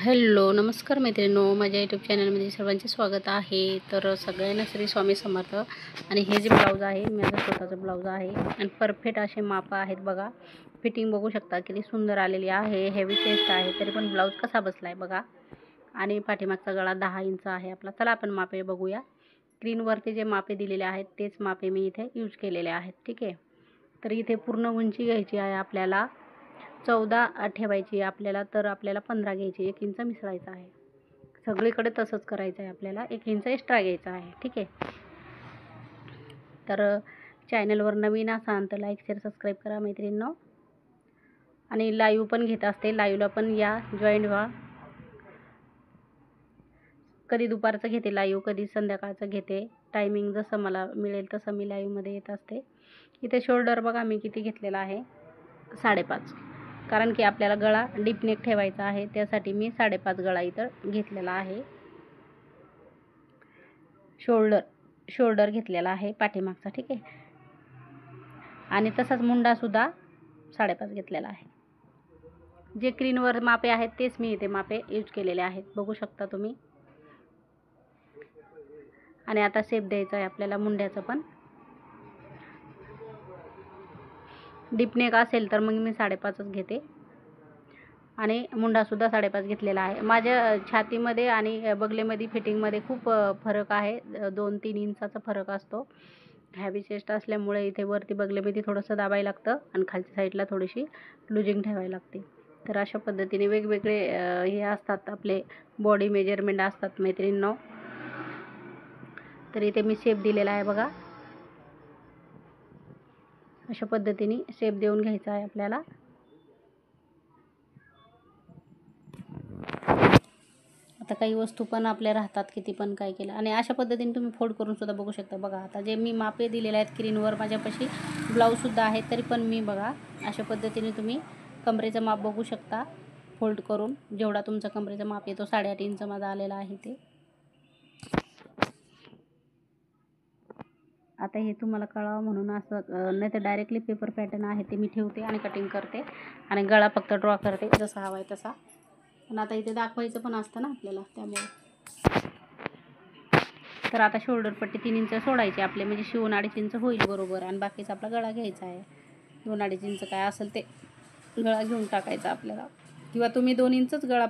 Hello नमस्कार मैत्रिणींनो, माझ्या यूट्यूब चॅनलमध्ये सर्वांचे स्वागत आहे। तर सगळ्यांना श्री स्वामी समर्थ। आणि हे जे ब्लाऊज आहे माझं स्वतःचं ब्लाऊज आहे आणि परफेक्ट असे माप आहेत बघा। फिटिंग बघू शकता किती सुंदर आलेली आहे। हेवी चेस्ट आहे तरी पण ब्लाऊज कसा बसलाय बघा। आणि पाठीमागचा गळा 10 इंच आहे आपला। चला आपण मापे बघूया। स्क्रीनवरती जे मापे दिलेले आहेत तेच मापे मी इथे यूज केलेले आहेत, ठीक आहे। तर इथे पूर्ण उंची घ्यायची आहे आपल्याला 14 ठेवायची आपल्याला, तर आपल्याला 15 घ्यायची, 1 इंच मिसळायचा आहे। सगळीकडे तसंच करायचं आहे आपल्याला, 1 इंच एक्स्ट्रा घ्यायचा आहे, ठीक आहे। तर चॅनलवर नवीन असाल तर लाईक शेअर सबस्क्राईब करा मैत्रिणींनो। आणि लाईव्ह पण घेत असते, लाईव्हला पण या, जॉईन व्हा। कधी दुपारचं घेते लाईव्ह, कधी संध्याकाळचं घेते, टायमिंग जसं मला मिळेल तसं मी लाईव्हमध्ये येत असते। इथे शोल्डर बघा मी किती घेतलेला आहे, 5.5, कारण की आपल्याला गळा डीप नेक ठेवायचा आहे, त्यासाठी मी 5.5 गळा इथं घेतलेला आहे। शोल्डर घेतलेला आहे पाठीमागचा, ठीक आहे। आणि तसाच मुंडा सुद्धा 5.5 घेतलेला आहे। जे स्क्रीनवर मापे आहेत तेच मी इथे मापे यूज केलेले आहेत, बघू शकता तुम्ही। आणि आता शेप द्यायचा आहे आपल्याला मुंड्याचं पण। डीप नेक असेल तर मग मी 5.5च घेते आणि मुंडासुद्धा 5.5 घेतलेला आहे। माझ्या छातीमध्ये आणि बगलेमध्ये फिटिंगमध्ये खूप फरक आहे, 2-3 इंचाचा फरक असतो। हॅवी चेस्ट असल्यामुळे इथे वरती बगलेमध्ये थोडंसं दाबायला लागतं आणि खालच्या साईडला थोडीशी लुजिंग ठेवायला लागते। तर अशा पद्धतीने वेगवेगळे हे असतात, आपले बॉडी मेजरमेंट असतात मैत्रिणींनो। तर इथे मी शेप दिलेला आहे बघा, अशा पद्धतीने शेप देऊन घ्यायचा आहे आपल्याला। आता काही वस्तू पण आपल्या राहतात, किती पण काय केलं। आणि अशा पद्धतीने तुम्ही फोल्ड करून सुद्धा बघू शकता बघा। आता जे मी मापे दिलेले आहेत स्क्रीनवर माझ्यापाशी ब्लाऊजसुद्धा आहे, तरी पण मी बघा अशा पद्धतीने तुम्ही कमरेचं माप बघू शकता फोल्ड करून। जेवढा तुमचा कमरेचं माप येतो 8.5 इंच माझा आलेला आहे ते। आता हे तुम्हाला कळावं म्हणून असं, नाही तर डायरेक्टली पेपर पॅटर्न आहे ते मी ठेवते आणि कटिंग करते आणि गळा फक्त ड्रॉ करते जसा हवा आहे तसा। पण आता इथे दाखवायचं पण असतं ना आपल्याला, त्यामुळे। तर आता शोल्डर पट्टी 3 इंच सोडायची आपले, म्हणजे शिवून 2.5 इंच होईल बरोबर। आणि बाकीचा आपला गळा घ्यायचा आहे, 2-2.5 इंच काय असेल ते गळा घेऊन टाकायचा आपल्याला। किंवा तुम्ही 2 इंचच गळा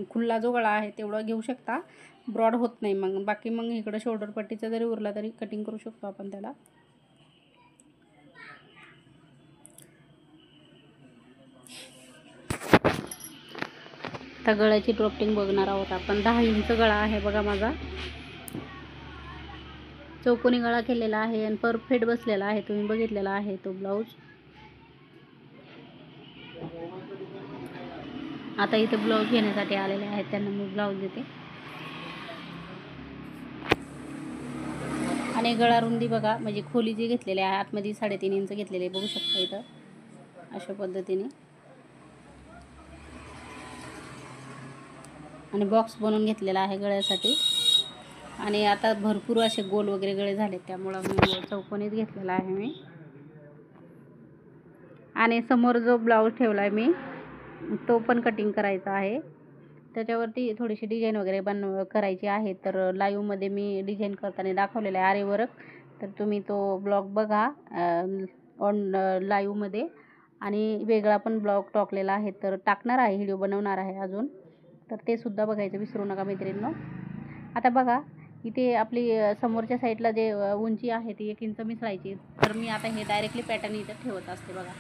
खुल्ला जो गळा आहे तेवढं घेऊ शकता, ब्रॉड होत नाही मग। बाकी मग इकडं शोल्डर पट्टीचा जरी उरला तरी कटिंग करू शकतो आपण त्याला। आता गळ्याची ड्रॉपिंग बघणार आहोत आपण। 10 इंच गळा आहे बघा माझा, चौकोनी गळा केलेला आहे आणि परफेक्ट बसलेला आहे, तुम्ही बघितलेला आहे तो ब्लाऊज। आता इथे ब्लाऊज घेण्यासाठी आलेले आहेत, त्यांना मी ब्लाऊज देते। आणि गळा रुंदी बघा, म्हणजे खोली जी घेतलेली आहे आतमध्ये 3.5 इंच घेतलेले बघू शकता इथं, अशा पद्धतीने। आणि बॉक्स बनवून घेतलेला आहे गळ्यासाठी। आणि आता भरपूर असे गोल वगैरे गळे झाले, त्यामुळं मी चौकोनीच घेतलेला आहे मी। आणि समोर जो ब्लाऊज ठेवला आहे मी तो पण कटिंग करायचा आहे, त्याच्यावरती थोडीशी डिझाईन वगैरे करायची आहे। तर लाईव्हमध्ये मी डिझाईन करताना दाखवलेला आहे, आरी वर्क। तर तुम्ही तो ब्लॉग बघा ऑन लाईव्हमध्ये। आणि वेगळा पण ब्लॉग टाकलेला आहे, तर टाकणार आहे, व्हिडिओ बनवणार आहे अजून, तर ते सुद्धा बघायचं विसरू नका मैत्रिणींनो। आता बघा इथे आपली समोरच्या साईडला जे उंची आहे ती 1 इंच मिसळायची। तर मी आता हे डायरेक्टली पॅटर्न इथं ठेवत असते बघा।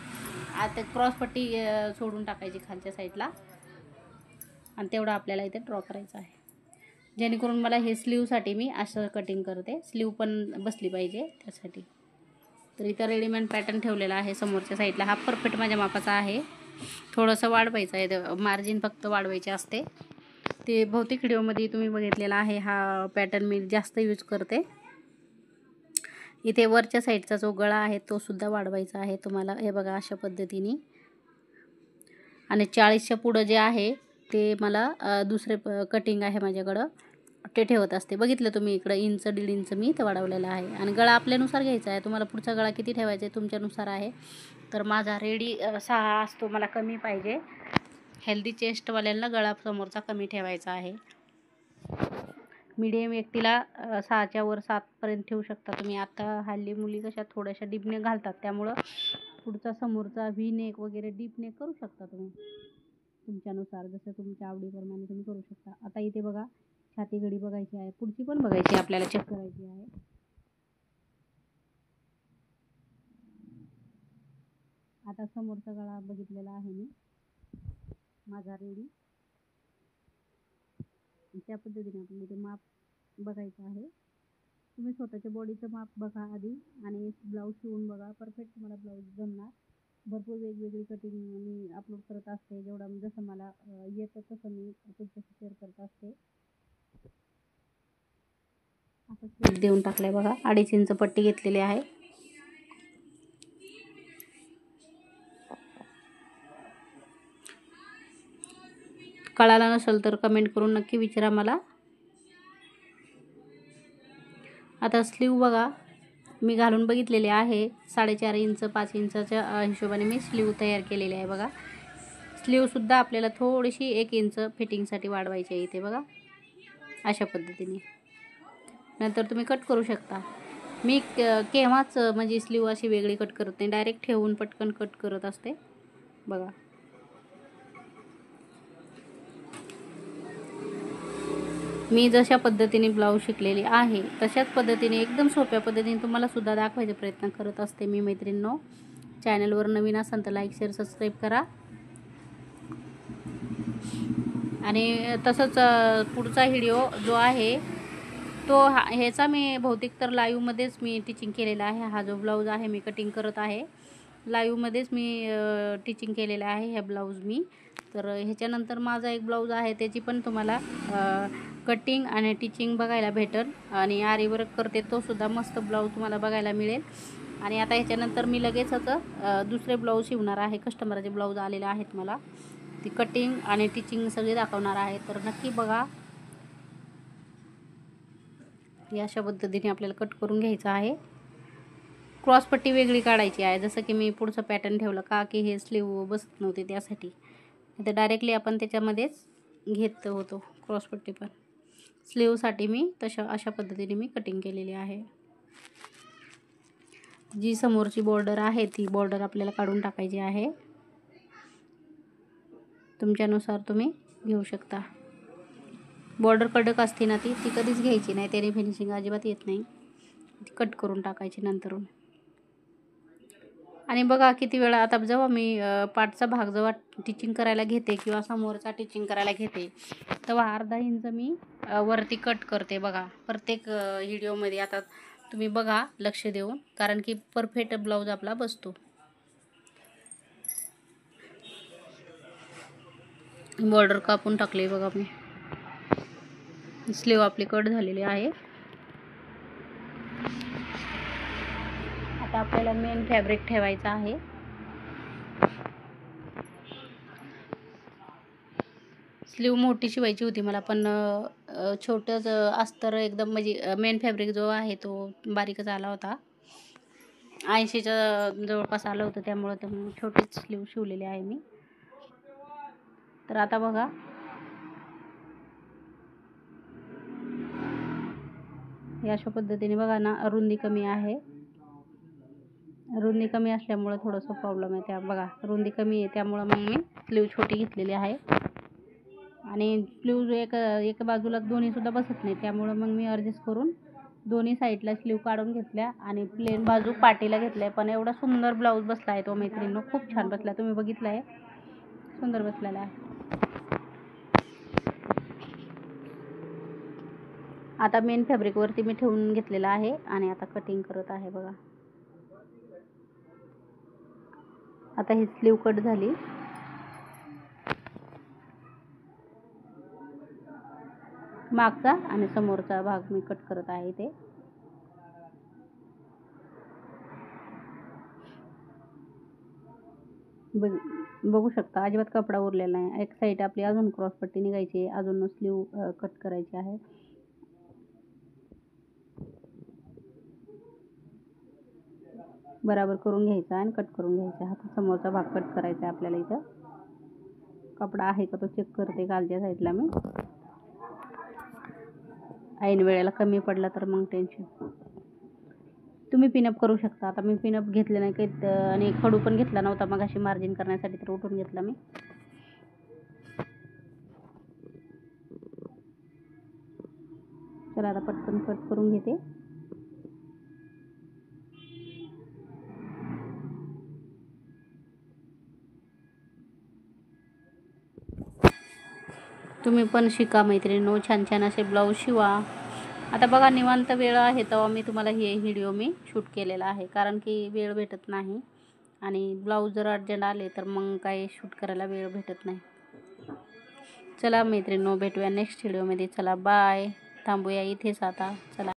आता क्रॉसपट्टी सोडून टाकायची खालच्या साईडला आणि तेवढं आपल्याला इथे ड्रॉ करायचं आहे, जेणेकरून मला हे स्लीवसाठी मी असं कटिंग करते, स्लीव पण बसली पाहिजे त्यासाठी। तर इथं रेडीमेड पॅटर्न ठेवलेला आहे समोरच्या साईडला, हा परफेक्ट माझ्या मापाचा आहे। थोडंसं वाढवायचं आहे, मार्जिन फक्त वाढवायचे असते। ते बहुतेक व्हिडिओमध्ये तुम्ही बघितलेला आहे, हा पॅटर्न मी जास्त यूज करते। इथे वरच्या साईडचा जो गळा आहे तो सुद्धा वाढवायचा आहे तुम्हाला, हे बघा अशा पद्धतीने। आणि 40च्या पुढं जे आहे ते मला दुसरे कटिंग आहे माझ्याकडं, ते ठेवत असते। बघितलं तुम्ही इकडं 1-1.5 इंच मी इथं वाढवलेला आहे। आणि गळा आपल्यानुसार घ्यायचा आहे, तुम्हाला पुढचा गळा किती ठेवायचा आहे तुमच्यानुसार आहे। तर माझा रेडी 6 असतो, मला कमी पाहिजे, हेल्दी चेस्टवाल्यांना गळा समोरचा कमी ठेवायचा आहे. मीडियम व्यक्तीला 6च्या वर 7पर्यंत ठेवू शकता तुम्ही. आता हल्ली मुली कशा थोड्याशा डीप नेक घालतात, त्यामुळं पुढचा समोरचा व्ही नेक वगैरे डीप नेक करू शकता तुम्ही तुमच्यानुसार, जसं तुमच्या आवडीप्रमाणे तुम्ही करू शकता. आता इथे बघा छाती घडी बघायची आहे, पुढची पण बघायची आपल्याला, चेक करायची आहे. आता समोरचा गळा बघितलेला आहे मी माझा रेडी. त्या पद्धतीने आपल्याला ते माप बघायचं आहे. तुम्ही स्वतःच्या बॉडीचं माप बघा आधी आणि ब्लाऊज शिवून बघा. परफेक्ट तुम्हाला ब्लाऊज जमणार. भरपूर वेगवेगळी कटिंग मी अपलोड करत असते, जसं मला येतं तसं मी तुमच्याशी शेअर करत असते. असं स्लिप देऊन टाकलंय बघा, 2.5 इंच पट्टी घेतलेली आहे. कळाला नसेल तर कमेंट करून नक्की विचारा मला. आता स्लीव बघा मी घालून बघितलेले आहे. 4.5 इंच 5 इंचाच्या हिशोबाने मी स्लीव तयार केलेली आहे बघा. स्लीवसुद्धा आपल्याला थोडीशी 1 इंच फिटिंगसाठी वाढवायची आहे इथे बघा, अशा पद्धतीने. नंतर तुम्ही कट करू शकता. मी केव्हाच म्हणजे स्लीव अशी वेगळी कट करत नाही, डायरेक्ट ठेवून पटकन कट करत असते बघा. मी जशा पद्धतीने ब्लाऊज शिकलेली आहे तशाच पद्धतीने एकदम सोप्या पद्धतीने तुम्हाला सुद्धा दाखवायचा प्रयत्न करत असते मी मैत्रिणींनो. चॅनलवर नवीन असाल तर लाईक शेअर सबस्क्राईब करा. आणि तसंच पुढचा व्हिडिओ जो आहे तो ह्याचा मी बहुतेक तर लाईव्हमध्येच मी टिचिंग केलेला आहे. हा जो ब्लाऊज आहे मी कटिंग करत आहे, लाईव्हमध्येच मी टिचिंग केलेलं आहे ह्या ब्लाऊज मी. तर ह्याच्यानंतर माझा एक ब्लाऊज आहे, त्याची पण तुम्हाला कटिंग आणि टिचिंग बघायला भेटेल. आणि आरी वर्क करते तो सुद्धा मस्त ब्लाऊज तुम्हाला बघायला मिळेल. आणि आता ह्याच्यानंतर मी लगेचच दुसरे ब्लाऊज शिवणार आहे. कस्टमरचे ब्लाऊज आलेले आहेत मला, ती कटिंग आणि टिचिंग सगळे दाखवणार आहे, तर नक्की बघा. अशा पद्धतीने आपल्याला कट करून घ्यायचं आहे. क्रॉसपट्टी वेगळी काढायची आहे, जसं की मी पुढचं पॅटर्न ठेवलं का की हे स्लीव बसत नव्हते त्यासाठी. तर डायरेक्टली आपण त्याच्यामध्येच घेत होतो क्रॉसपट्टी पण. स्लीवसाठी मी अशा पद्धतीने मी कटिंग केलेली आहे. जी समोरची बॉर्डर आहे ती बॉर्डर आपल्याला काढून टाकायची आहे. तुमच्यानुसार तुम्ही घेऊ शकता. बॉर्डर कडक असते ना ती कधीच घ्यायची नाही, त्याने फिनिशिंग अजिबात येत नाही. ती कट करून टाकायची नंतरून. आणि बघा किती वेळा आता जेव्हा मी पाठचा भाग जेव्हा टिचिंग करायला घेते किंवा समोरचा टिचिंग करायला घेते, तेव्हा अर्धा इंच मी वरती कट करते बघा प्रत्येक व्हिडिओमध्ये. आता तुम्ही बघा लक्ष देऊन, कारण की परफेक्ट ब्लाऊज आपला बसतो. बॉर्डर कापून टाकले बघा मी. स्लीव आपली कट झालेली आहे. आता आपल्याला मेन फॅब्रिक ठेवायचं आहे. स्लीव मोठी शिवायची होती मला, पण छोटंच अस्तर एकदम म्हणजे मेन फॅब्रिक जो आहे तो बारीकच आला होता. 80च्या जवळपास आलं होतं, त्यामुळं तर छोटीच स्लीव शिवलेली आहे मी. तर आता बघा अशा पद्धतीने बघा ना, रुंदी कमी आहे. रुंदी कमी असल्यामुळं थोडंसं प्रॉब्लेम आहे. त्या बघा रुंदी कमी आहे, त्यामुळं मग मी स्लीव छोटी घेतलेली आहे. आणि स्लीव एका बाजूला दोन्हीसुद्धा बसत नाही, त्यामुळं मग मी ॲडजस्ट करून दोन्ही साईडला स्लीव काढून घेतल्या आणि प्लेन बाजू पाटीला घेतल्या. पण एवढा सुंदर ब्लाऊज बसला आहे तो मैत्रिणींनो, खूप छान बसला. तुम्ही बघितला आहे, सुंदर बसलेला आहे. आता मेन फॅब्रिकवरती मी ठेवून घेतलेला आहे आणि आता कटिंग करत आहे बघा. आता ही स्लीव कट झाली. मागचा आणि समोरचा भाग मी कट करत आहे ते. बघू शकता अजिबात कपडा उरलेला नाही. एक साईड आपली अजून क्रॉसपट्टी निघायची, अजून स्लीव कट करायची आहे. बराबर करून घ्यायचा आणि कट करून घ्यायचा. हा समोरचा भाग कट करायचा आहे आपल्याला इथं. कपडा आहे का तो चेक करते खालच्या साईडला मी. ऐन वेळेला कमी पडला तर मग टेन्शन. तुम्ही पिनअप करू शकता. आता मी पिनअप घेतले नाही काही आणि खडू पण घेतला नव्हता मग अशी मार्जिन करण्यासाठी, तर उठून घेतला मी. चला आता पटकन कट करून घेते. तुम्ही पण शिका मैत्रिणींनो, छान छान असे ब्लाऊज शिवा. आता बघा निवांत वेळ आहे तेव्हा मी तुम्हाला हे व्हिडिओ मी शूट केलेला आहे, कारण की वेळ भेटत नाही आणि ब्लाऊज जर अर्जंट आले तर मग काही शूट करायला वेळ भेटत नाही. चला मैत्रिणींनो, भेटूया नेक्स्ट व्हिडिओमध्ये. चला बाय. थांबूया इथेच आता. चला.